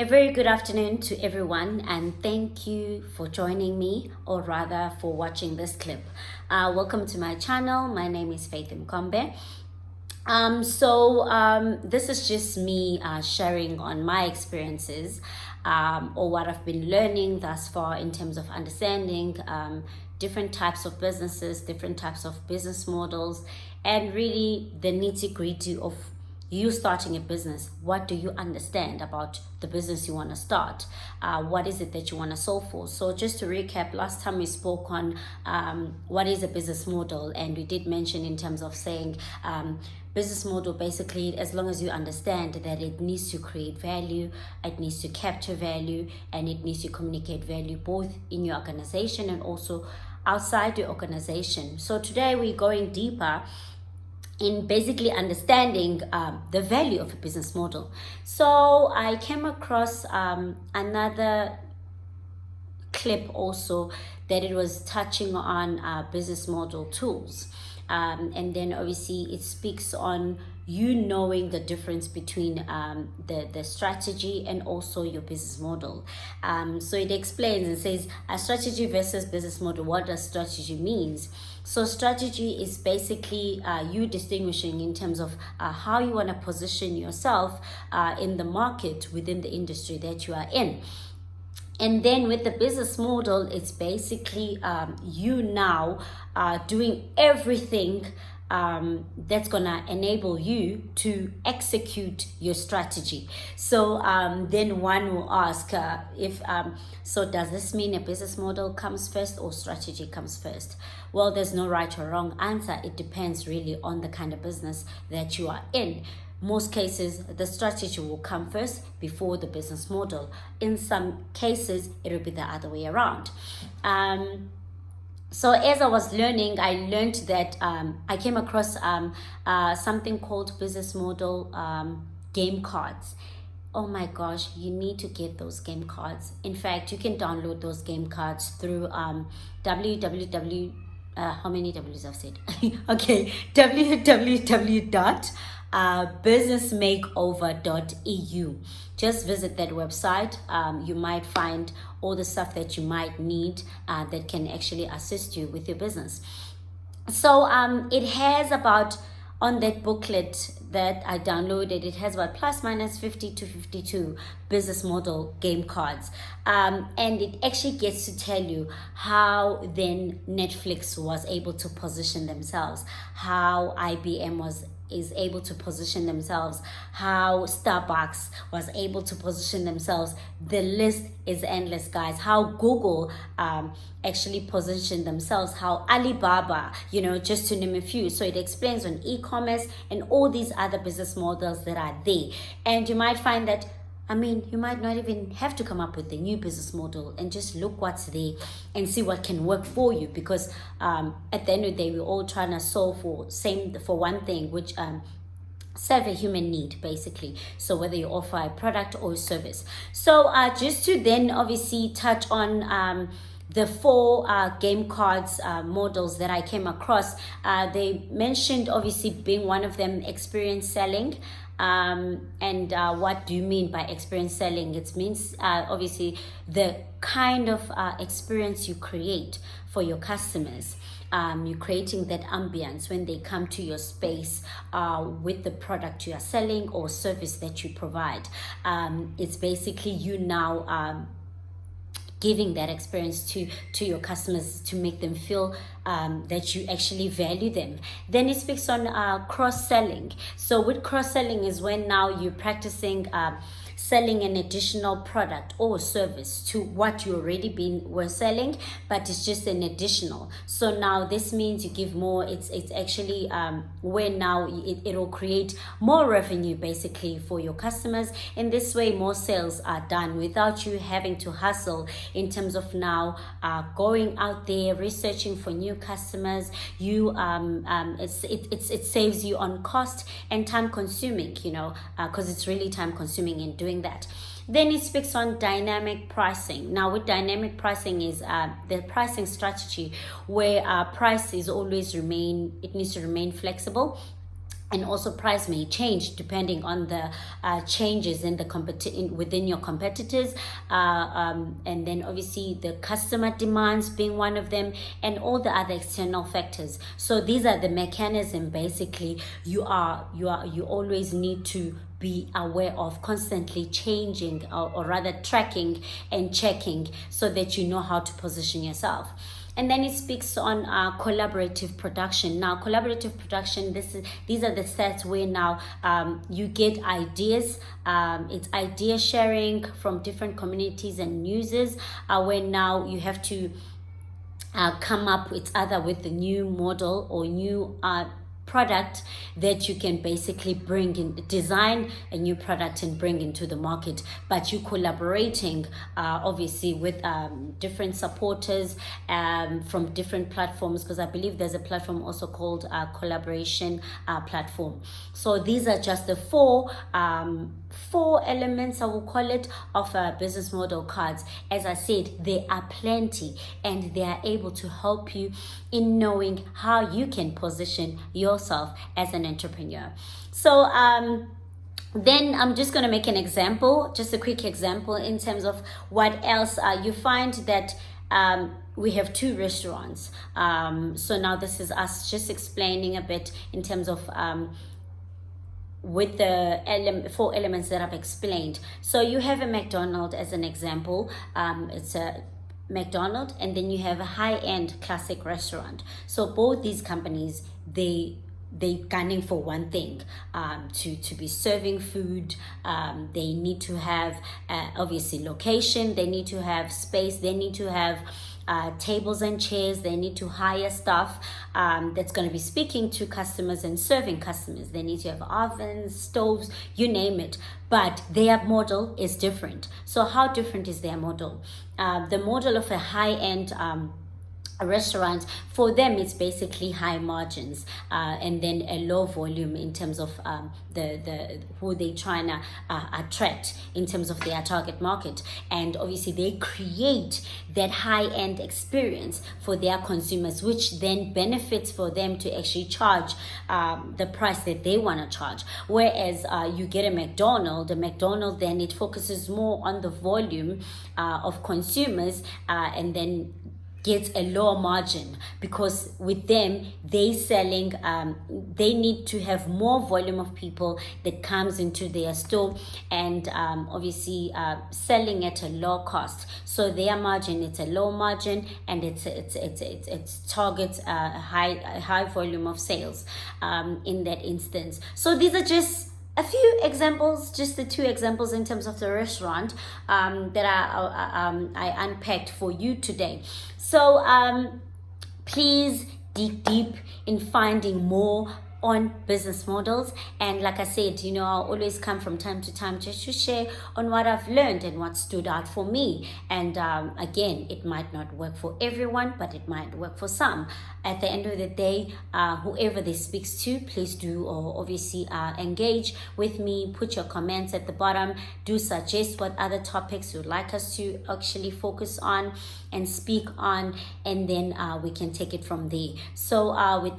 A very good afternoon to everyone, and thank you for joining me, or rather for watching this clip. Welcome to my channel. My name is Faith Mkombe. This is just me sharing on my experiences or what I've been learning thus far in terms of understanding different types of businesses, different types of business models, and really the nitty-gritty of you starting a business. What do you understand about the business you want to start? What is it that you want to solve for? So just to recap, last time we spoke on what is a business model, and we did mention in terms of saying business model, basically, as long as you understand that it needs to create value, it needs to capture value, and it needs to communicate value both in your organization and also outside your organization. So today we're going deeper in basically understanding the value of a business model. So I came across another clip also that it was touching on business model tools. And then obviously it speaks on you knowing the difference between the strategy and also your business model. So it explains and says a strategy versus business model. What does strategy means? So strategy is basically you distinguishing in terms of how you want to position yourself in the market within the industry that you are in. And then with the business model, it's basically you now doing everything that's gonna enable you to execute your strategy. So then one will ask if so does this mean a business model comes first or strategy comes first? Well, there's no right or wrong answer. It depends really on the kind of business that you are in. Most cases, the strategy will come first before the business model. In some cases, it will be the other way around. So as I was learning, I learned that I came across something called business model game cards. Oh my gosh, you need to get those game cards. In fact, you can download those game cards through www. How many W's I've said? Okay, www.businessmakeover.eu. Just visit that website. You might find all the stuff that you might need that can actually assist you with your business. So it has about, on that booklet that I downloaded, it has about plus minus 50 to 52 business model game cards. And it actually gets to tell you how then Netflix was able to position themselves, how IBM is able to position themselves, how Starbucks was able to position themselves. The list is endless, guys. How Google actually positioned themselves, how Alibaba, just to name a few. So it explains on e-commerce and all these other business models that are there. And you might find that, you might not even have to come up with a new business model, and just look what's there and see what can work for you, because at the end of the day, we're all trying to solve for one thing, which serve a human need, basically. So whether you offer a product or a service. So just to then obviously touch on the four game cards models that I came across, they mentioned obviously being one of them experience selling. And what do you mean by experience selling? It means obviously the kind of experience you create for your customers. You're creating that ambience when they come to your space with the product you are selling or service that you provide. It's basically you now giving that experience to your customers to make them feel that you actually value them. Then it speaks on cross-selling. So with cross-selling is when now you're practicing selling an additional product or service to what you already were selling, but it's just an additional. So now this means you give more. It's actually where now it'll create more revenue basically for your customers. In this way, more sales are done without you having to hustle in terms of now going out there researching for new customers. It saves you on cost and time consuming, because it's really time consuming in doing that. Then it speaks on dynamic pricing. Now with dynamic pricing is the pricing strategy where price is always needs to remain flexible. and also price may change depending on the changes in the within your competitors, and then obviously the customer demands being one of them, and all the other external factors. So these are the mechanism basically you always need to be aware of, constantly changing, or rather tracking and checking, so that you know how to position yourself. And then it speaks on collaborative production. Now, collaborative production, these are the sets where now you get ideas. It's idea sharing from different communities and users, where now you have to come up with the new model or new product that you can basically bring in, design a new product and bring into the market, but you collaborating obviously with different supporters from different platforms, because I believe there's a platform also called collaboration platform. So these are just the four elements, I will call it, of a business model cards. As I said, there are plenty, and they are able to help you in knowing how you can position yourself as an entrepreneur. So then I'm just going to make an example, just a quick example in terms of what else you find that we have 2 restaurants. So now this is us just explaining a bit in terms of with the 4 elements that I've explained. So you have a McDonald's as an example. It's a McDonald's, and then you have a high-end classic restaurant. So both these companies, they gunning for one thing, to be serving food. They need to have obviously location, they need to have space, they need to have tables and chairs, they need to hire staff that's going to be speaking to customers and serving customers. They need to have ovens, stoves, you name it, but their model is different. So how different is their model? The model of a high-end a restaurant, for them it's basically high margins, and then a low volume in terms of the who they trying to attract in terms of their target market. And obviously they create that high-end experience for their consumers, which then benefits for them to actually charge the price that they want to charge. Whereas you get a McDonald's, then it focuses more on the volume of consumers, and then gets a lower margin, because with them they selling they need to have more volume of people that comes into their store, and obviously selling at a low cost. So their margin, it's a low margin, and it's targets a high volume of sales in that instance. So these are just a few examples, just the 2 examples in terms of the restaurant that I unpacked for you today. So please dig deep in finding more on business models, and like I said, I'll always come from time to time just to share on what I've learned and what stood out for me. And again, it might not work for everyone, but it might work for some. At the end of the day, whoever this speaks to, please do obviously engage with me. Put your comments at the bottom. Do suggest what other topics you'd like us to actually focus on and speak on, and then we can take it from there. So with